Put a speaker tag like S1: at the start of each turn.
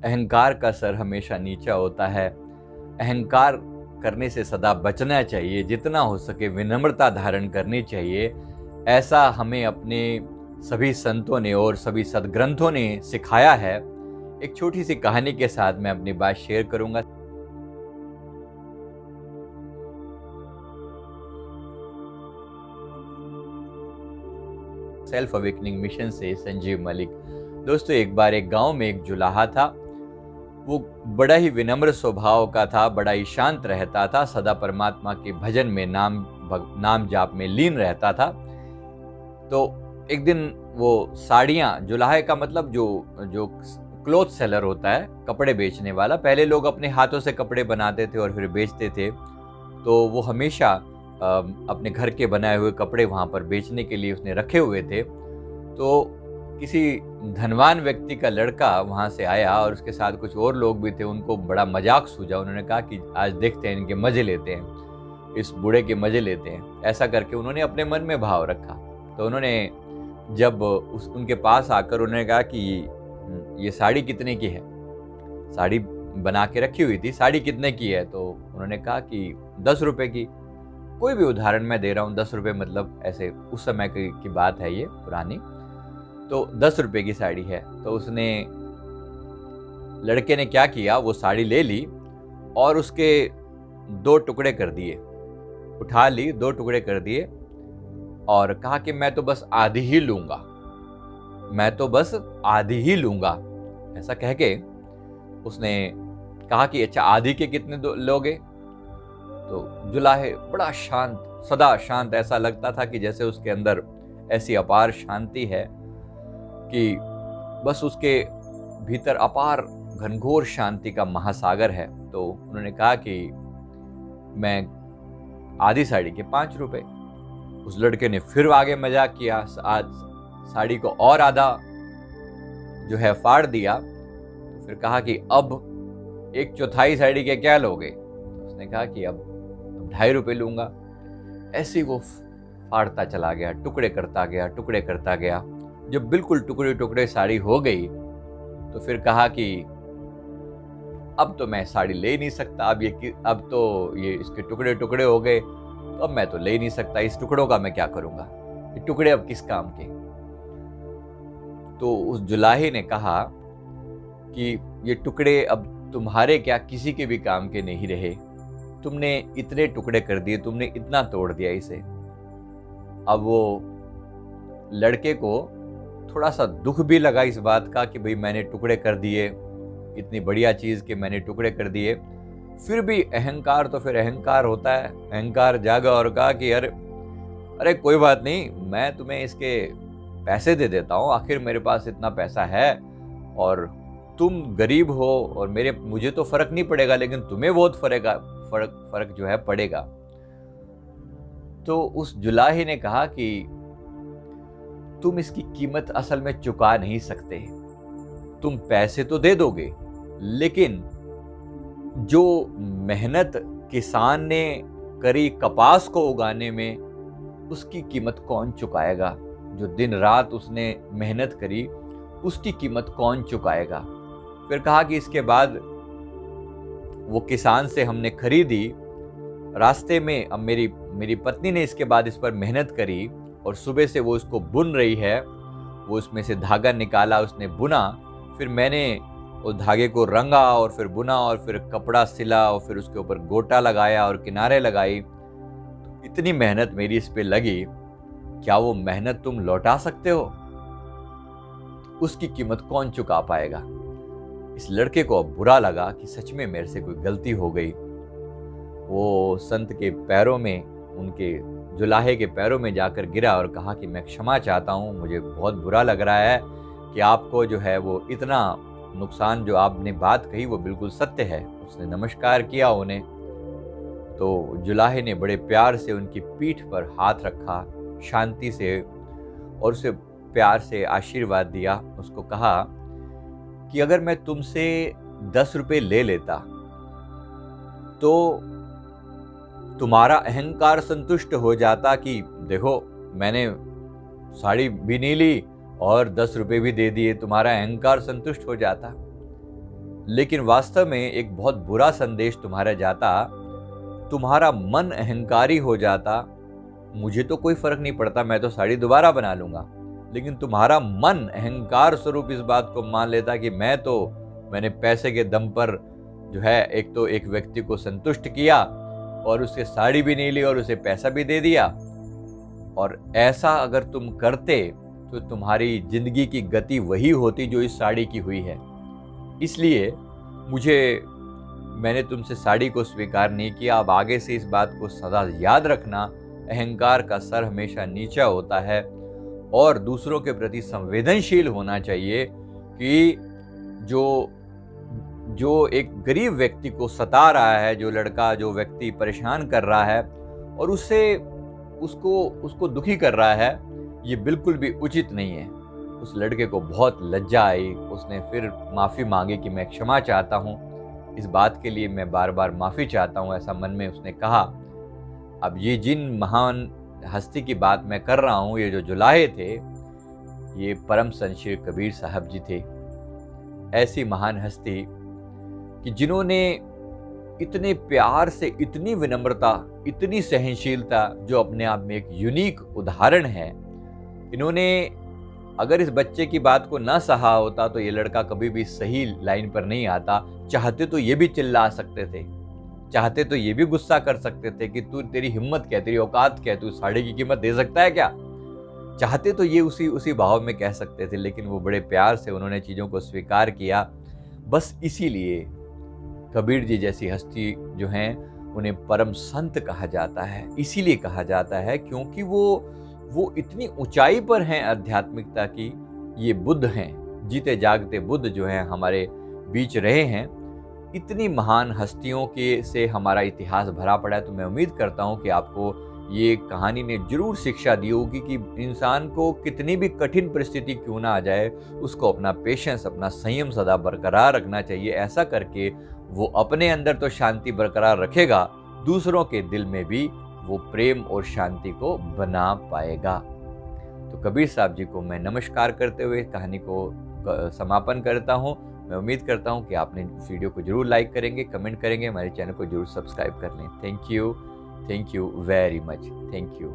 S1: अहंकार का सर हमेशा नीचा होता है। अहंकार करने से सदा बचना चाहिए, जितना हो सके विनम्रता धारण करनी चाहिए। ऐसा हमें अपने सभी संतों ने और सभी सद्ग्रंथों ने सिखाया है। एक छोटी सी कहानी के साथ मैं अपनी बात शेयर करूंगा। सेल्फ अवेकनिंग मिशन से संजीव मलिक। दोस्तों, एक बार एक गांव में एक जुलाहा था। वो बड़ा ही विनम्र स्वभाव का था, बड़ा ही शांत रहता था, सदा परमात्मा के भजन में नाम जाप में लीन रहता था। तो एक दिन वो साड़ियाँ, जुलाहे का मतलब जो जो क्लोथ सेलर होता है, कपड़े बेचने वाला, पहले लोग अपने हाथों से कपड़े बनाते थे और फिर बेचते थे। तो वो हमेशा अपने घर के बनाए हुए कपड़े वहाँ पर बेचने के लिए उसने रखे हुए थे। तो किसी धनवान व्यक्ति का लड़का वहाँ से आया और उसके साथ कुछ और लोग भी थे। उनको बड़ा मजाक सूझा। उन्होंने कहा कि आज देखते हैं, इनके मजे लेते हैं, इस बूढ़े के मजे लेते हैं। ऐसा करके उन्होंने अपने मन में भाव रखा। तो उन्होंने जब उनके पास आकर उन्होंने कहा कि ये साड़ी कितने की है? साड़ी बना के रखी हुई थी, साड़ी कितने की है? तो उन्होंने कहा कि 10 रुपए की। कोई भी उदाहरण मैं दे रहा हूँ, 10 रुपए मतलब ऐसे उस समय की बात है ये पुरानी। तो 10 रुपए की साड़ी है। तो उसने, लड़के ने क्या किया, वो साड़ी ले ली और उसके 2 टुकड़े कर दिए। उठा ली, 2 टुकड़े कर दिए और कहा कि मैं तो बस आधी ही लूंगा, मैं तो बस आधी ही लूंगा। ऐसा कह के उसने कहा कि अच्छा, आधी के कितने लोगे? तो जुलाहे बड़ा शांत, सदा शांत, ऐसा लगता था कि जैसे उसके अंदर ऐसी अपार शांति है कि बस उसके भीतर अपार घनघोर शांति का महासागर है। तो उन्होंने कहा कि मैं आधी साड़ी के 5 रुपए। उस लड़के ने फिर आगे मजाक किया, आज साड़ी को और आधा जो है फाड़ दिया। तो फिर कहा कि अब 1/4 साड़ी के क्या लोगे? तो उसने कहा कि अब 2.5 रुपए लूंगा। ऐसे ही वो फाड़ता चला गया, टुकड़े करता गया, टुकड़े करता गया। जब बिल्कुल टुकड़े टुकड़े साड़ी हो गई तो फिर कहा कि अब तो मैं साड़ी ले ही नहीं सकता, अब तो ये इसके टुकड़े टुकड़े हो गए, तो अब मैं तो ले ही नहीं सकता, इस टुकड़ों का मैं क्या करूंगा, ये टुकड़े अब किस काम के? तो उस जुलाहे ने कहा कि ये टुकड़े अब तुम्हारे क्या, किसी के भी काम के नहीं रहे। तुमने इतने टुकड़े कर दिए, तुमने इतना तोड़ दिया इसे। अब वो लड़के को थोड़ा सा दुख भी लगा इस बात का कि भाई मैंने टुकड़े कर दिए, इतनी बढ़िया चीज के मैंने टुकड़े कर दिए। फिर भी अहंकार तो फिर अहंकार होता है। अहंकार जागा और कहा कि अरे अरे कोई बात नहीं, मैं तुम्हें इसके पैसे दे देता हूँ, आखिर मेरे पास इतना पैसा है और तुम गरीब हो और मुझे तो फर्क नहीं पड़ेगा, लेकिन तुम्हें बहुत फर्क जो है पड़ेगा। तो उस जुलाहे ने कहा कि तुम इसकी कीमत असल में चुका नहीं सकते। तुम पैसे तो दे दोगे, लेकिन जो मेहनत किसान ने करी कपास को उगाने में, उसकी कीमत कौन चुकाएगा? जो दिन रात उसने मेहनत करी, उसकी कीमत कौन चुकाएगा? फिर कहा कि इसके बाद वो किसान से हमने खरीदी, रास्ते में अब मेरी पत्नी ने इसके बाद इस पर मेहनत करी और सुबह से वो इसको बुन रही है। वो उसमें से धागा निकाला, उसने बुना, फिर मैंने उस धागे को रंगा और फिर बुना और फिर कपड़ा सिला और फिर उसके ऊपर गोटा लगाया और किनारे लगाई। तो इतनी मेहनत मेरी इस पे लगी, क्या वो मेहनत तुम लौटा सकते हो? उसकी कीमत कौन चुका पाएगा? इस लड़के को अब बुरा लगा कि सच में मेरे से कोई गलती हो गई। वो संत के पैरों में, उनके जुलाहे के पैरों में जाकर गिरा और कहा कि मैं क्षमा चाहता हूँ, मुझे बहुत बुरा लग रहा है कि आपको जो है वो इतना नुकसान, जो आपने बात कही वो बिल्कुल सत्य है। उसने नमस्कार किया उन्हें। तो जुलाहे ने बड़े प्यार से उनकी पीठ पर हाथ रखा, शांति से, और उसे प्यार से आशीर्वाद दिया। उसको कहा कि अगर मैं तुमसे 10 रुपए ले लेता तो तुम्हारा अहंकार संतुष्ट हो जाता कि देखो मैंने साड़ी भी नहीं ली और 10 रुपए भी दे दिए, तुम्हारा अहंकार संतुष्ट हो जाता। लेकिन वास्तव में एक बहुत बुरा संदेश तुम्हारा जाता, तुम्हारा मन अहंकारी हो जाता, मुझे तो कोई फर्क नहीं पड़ता, मैं तो साड़ी दोबारा बना लूंगा। लेकिन तुम्हारा मन अहंकार स्वरूप इस बात को मान लेता कि मैंने पैसे के दम पर जो है एक तो एक व्यक्ति को संतुष्ट किया और उससे साड़ी भी नहीं ली और उसे पैसा भी दे दिया। और ऐसा अगर तुम करते तो तुम्हारी जिंदगी की गति वही होती जो इस साड़ी की हुई है। इसलिए मैंने तुमसे साड़ी को स्वीकार नहीं किया। अब आगे से इस बात को सदा याद रखना, अहंकार का सर हमेशा नीचा होता है और दूसरों के प्रति संवेदनशील होना चाहिए कि जो एक गरीब व्यक्ति को सता रहा है, जो लड़का जो व्यक्ति परेशान कर रहा है और उसको दुखी कर रहा है, ये बिल्कुल भी उचित नहीं है। उस लड़के को बहुत लज्जा आई, उसने फिर माफ़ी मांगी कि मैं क्षमा चाहता हूँ, इस बात के लिए मैं बार बार माफ़ी चाहता हूँ, ऐसा मन में उसने कहा। अब ये जिन महान हस्ती की बात मैं कर रहा हूँ, ये जो जुलाहे थे, ये परम संत श्री कबीर साहब जी थे। ऐसी महान हस्ती कि जिन्होंने इतने प्यार से, इतनी विनम्रता, इतनी सहनशीलता, जो अपने आप में एक यूनिक उदाहरण है। इन्होंने अगर इस बच्चे की बात को ना सहा होता तो ये लड़का कभी भी सही लाइन पर नहीं आता। चाहते तो ये भी चिल्ला सकते थे, चाहते तो ये भी गुस्सा कर सकते थे कि तू, तेरी हिम्मत क्या, तेरी औकात क्या, तू साड़ी की कीमत दे सकता है क्या। चाहते तो ये उसी भाव में कह सकते थे, लेकिन वो बड़े प्यार से उन्होंने चीज़ों को स्वीकार किया। बस इसीलिए कबीर जी जैसी हस्ती जो हैं, उन्हें परम संत कहा जाता है। इसीलिए कहा जाता है क्योंकि वो इतनी ऊंचाई पर हैं आध्यात्मिकता की। ये बुद्ध हैं, जीते जागते बुद्ध जो हैं हमारे बीच रहे हैं। इतनी महान हस्तियों के से हमारा इतिहास भरा पड़ा है। तो मैं उम्मीद करता हूँ कि आपको ये कहानी ने जरूर शिक्षा दी होगी कि इंसान को कितनी भी कठिन परिस्थिति क्यों ना आ जाए, उसको अपना पेशेंस, अपना संयम सदा बरकरार रखना चाहिए। ऐसा करके वो अपने अंदर तो शांति बरकरार रखेगा, दूसरों के दिल में भी वो प्रेम और शांति को बना पाएगा। तो कबीर साहब जी को मैं नमस्कार करते हुए कहानी को समापन करता हूँ। मैं उम्मीद करता हूँ कि आपने इस वीडियो को जरूर लाइक करेंगे, कमेंट करेंगे, हमारे चैनल को जरूर सब्सक्राइब कर लें। Thank you very much. Thank you.